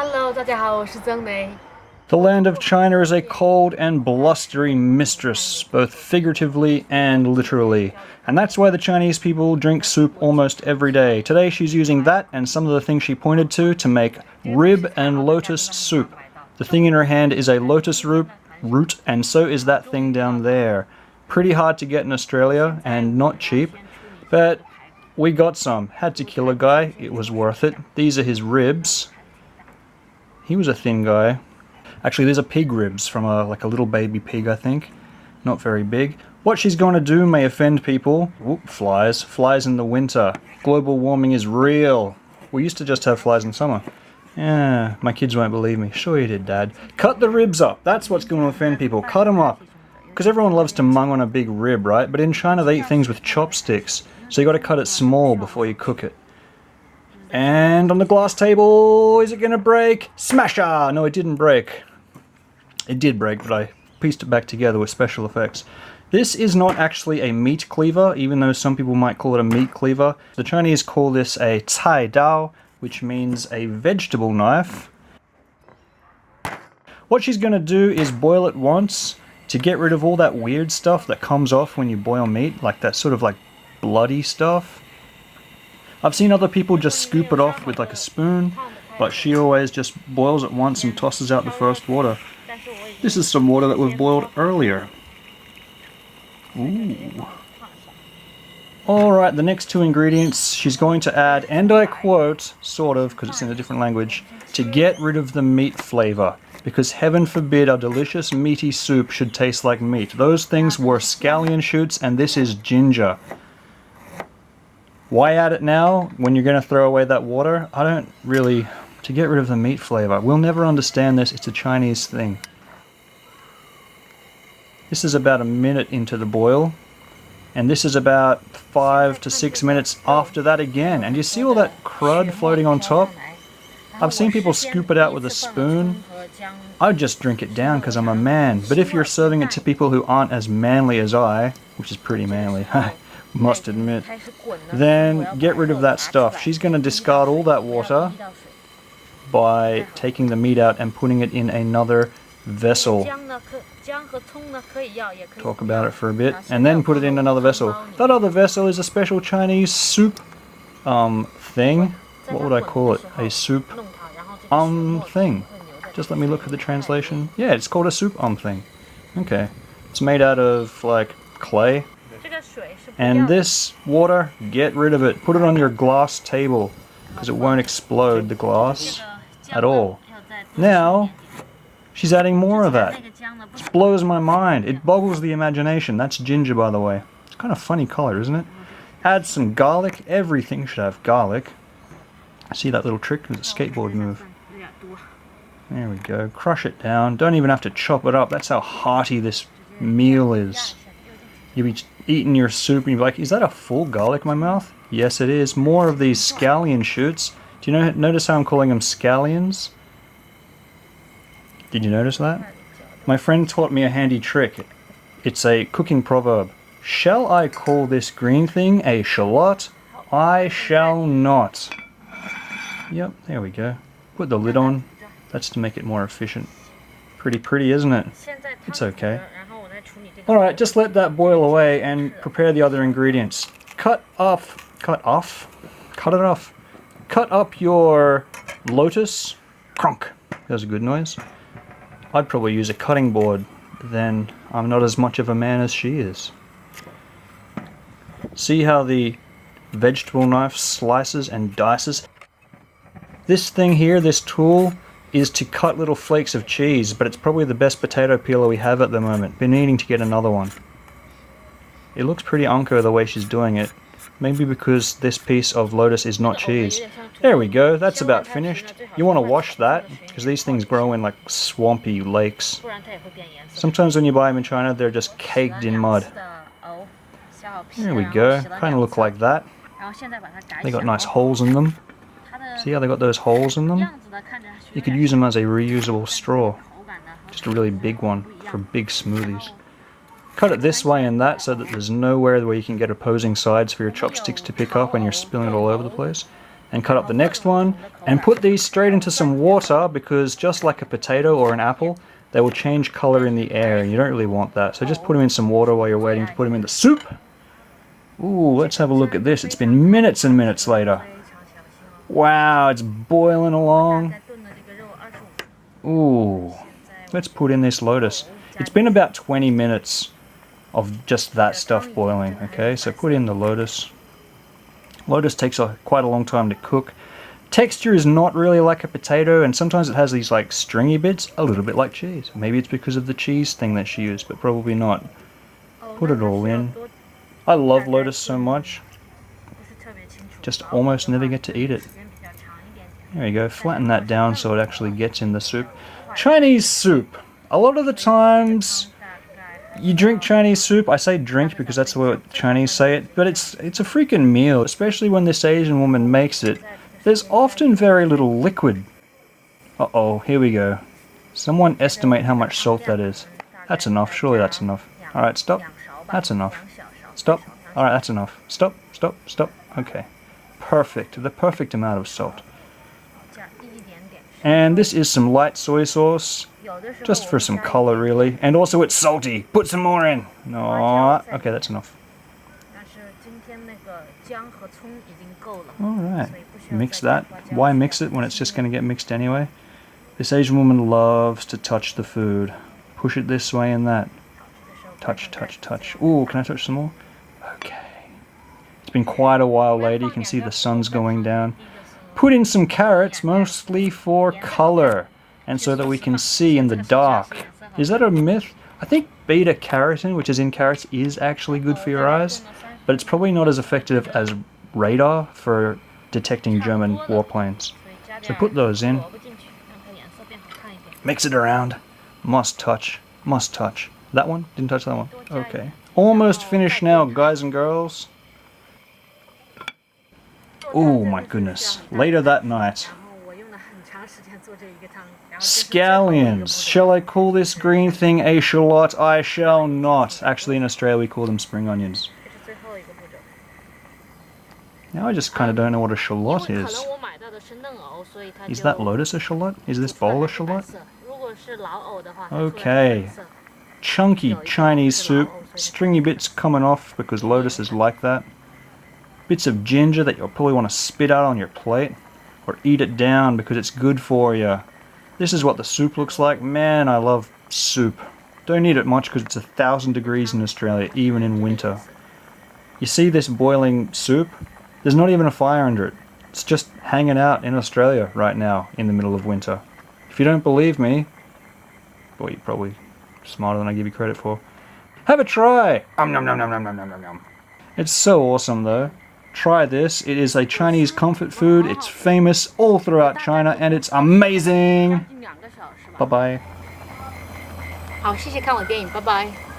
Hello， 大家好，我是曾梅。 The land of China is a cold and blustery mistress, both figuratively and literally. And that's why the Chinese people drink soup almost every day. Today she's using that and some of the things she pointed to make rib and lotus soup. The thing in her hand is a lotus root, and so is that thing down there. Pretty hard to get in Australia and not cheap, but we got some. Had to kill a guy, it was worth it. These are his ribs. He was a thin guy. Actually, these are pig ribs from a little baby pig, I think. Not very big. What she's going to do may offend people. Whoop, flies. Flies in the winter. Global warming is real. We used to just have flies in summer. Yeah, my kids won't believe me. Sure you did, Dad. Cut the ribs up. That's what's going to offend people. Cut them up. Because everyone loves to mung on a big rib, right? But in China they eat things with chopsticks. So you got to cut it small before you cook it. And on the glass table, is it going to break? Smasher! No, it didn't break. It did break, but I pieced it back together with special effects. This is not actually a meat cleaver, even though some people might call it a meat cleaver. The Chinese call this a cai dao, which means a vegetable knife. What she's going to do is boil it once to get rid of all that weird stuff that comes off when you boil meat, like that sort of bloody stuff. I've seen other people just scoop it off with a spoon, but she always just boils it once and tosses out the first water. This is some water that was boiled earlier. Ooh. Alright, the next two ingredients she's going to add, and I quote, sort of, because it's in a different language, to get rid of the meat flavor. Because heaven forbid our delicious meaty soup should taste like meat. Those things were scallion shoots, and this is ginger. Why add it now when you're going to throw away that water? I don't really... To get rid of the meat flavor. We'll never understand this, it's a Chinese thing. This is about a minute into the boil, and this is about 5 to 6 minutes after that again. And you see all that crud floating on top? I've seen people scoop it out with a spoon. I'd just drink it down because I'm a man. But if you're serving it to people who aren't as manly as I, which is pretty manly, I must admit, then get rid of that stuff. She's going to discard all that water by taking the meat out and putting it in another vessel. Talk about it for a bit, and then put it in another vessel. That other vessel is a special Chinese soup thing. What would I call it? A soup thing. Just let me look at the translation. Yeah, it's called a soup thing. Okay. It's made out of clay. And this water, get rid of it. Put it on your glass table because it won't explode the glass at all. Now she's adding more of that. This blows my mind. It boggles the imagination. That's ginger, by the way. It's kind of funny color, isn't it? Add some garlic. Everything should have garlic. See that little trick with the skateboard move? There we go. Crush it down. Don't even have to chop it up. That's how hearty this meal is. You'll be eating your soup and you'll be like, is that a full garlic in my mouth? Yes, it is. More of these scallion shoots. Do you notice how I'm calling them scallions? Did you notice that? My friend taught me a handy trick. It's a cooking proverb. Shall I call this green thing a shallot? I shall not. Yep, there we go. Put the lid on. That's to make it more efficient. Pretty pretty, isn't it? It's okay. Alright, just let that boil away and prepare the other ingredients. Cut up your lotus. Crunk. That was a good noise. I'd probably use a cutting board, but then I'm not as much of a man as she is. See how the vegetable knife slices and dices? This thing here, this tool, is to cut little flakes of cheese, but it's probably the best potato peeler we have at the moment. Been needing to get another one. It looks pretty unco the way she's doing it. Maybe because this piece of lotus is not cheese. There we go, that's about finished. You want to wash that, because these things grow in swampy lakes. Sometimes when you buy them in China, they're just caked in mud. There we go, kind of look like that. They got nice holes in them. See how they got those holes in them? You could use them as a reusable straw. Just a really big one for big smoothies. Cut it this way and that so that there's nowhere where you can get opposing sides for your chopsticks to pick up when you're spilling it all over the place. and cut up the next one, and put these straight into some water because just like a potato or an apple, they will change color in the air and you don't really want that. So just put them in some water while you're waiting to put them in the soup. Ooh, let's have a look at this. It's been minutes and minutes later. Wow, it's boiling along. Ooh, let's put in this lotus. It's been about 20 minutes of just that stuff boiling, okay? So put in the lotus. Lotus takes quite a long time to cook. Texture is not really like a potato, and sometimes it has these like stringy bits, a little bit like cheese. Maybe it's because of the cheese thing that she used, but probably not. Put it all in. I love lotus so much. Just almost never get to eat it. There you go, flatten that down so it actually gets in the soup. Chinese soup. A lot of the times you drink Chinese soup. I say drink because that's the way Chinese say it, but it's a freaking meal, especially when this Asian woman makes it. There's often very little liquid. Uh-oh, here we go. Someone estimate how much salt that is. That's enough, surely that's enough. Alright, stop. That's enough. Stop. Alright, that's enough. Stop, stop, stop. Okay. Perfect. The perfect amount of salt. And this is some light soy sauce. Just for some color, really. And also it's salty. Put some more in. No. Okay, that's enough. Alright. Mix that. Why mix it when it's just going to get mixed anyway? This Asian woman loves to touch the food. Push it this way and that. Touch, touch, touch. Ooh, can I touch some more? Okay. It's been quite a while later. You can see the sun's going down. Put in some carrots, mostly for color, and so that we can see in the dark. Is that a myth? I think beta-carotene, which is in carrots, is actually good for your eyes, but it's probably not as effective as radar for detecting German warplanes. So put those in. Mix it around. Must touch. Must touch. That one? Didn't touch that one. Okay. Almost finished now, guys and girls. Oh my goodness. Later that night. Scallions. Shall I call this green thing a shallot? I shall not. Actually, in Australia we call them spring onions. Now I just kind of don't know what a shallot is. Is that lotus a shallot? Is this bowl a shallot? Okay. Chunky Chinese soup. Stringy bits coming off because lotus is like that. Bits of ginger that you'll probably want to spit out on your plate or eat it down because it's good for you. This is what the soup looks like. Man, I love soup. Don't eat it much because it's 1,000 degrees in Australia, even in winter. You see this boiling soup? There's not even a fire under it. It's just hanging out in Australia right now in the middle of winter. If you don't believe me, boy, you're probably smarter than I give you credit for. Have a try! Nom nom nom nom nom nom nom nom. It's so awesome though. Try this. It is a Chinese comfort food. It's famous all throughout China and it's amazing. Bye bye. 好，谢谢看我电影，拜拜。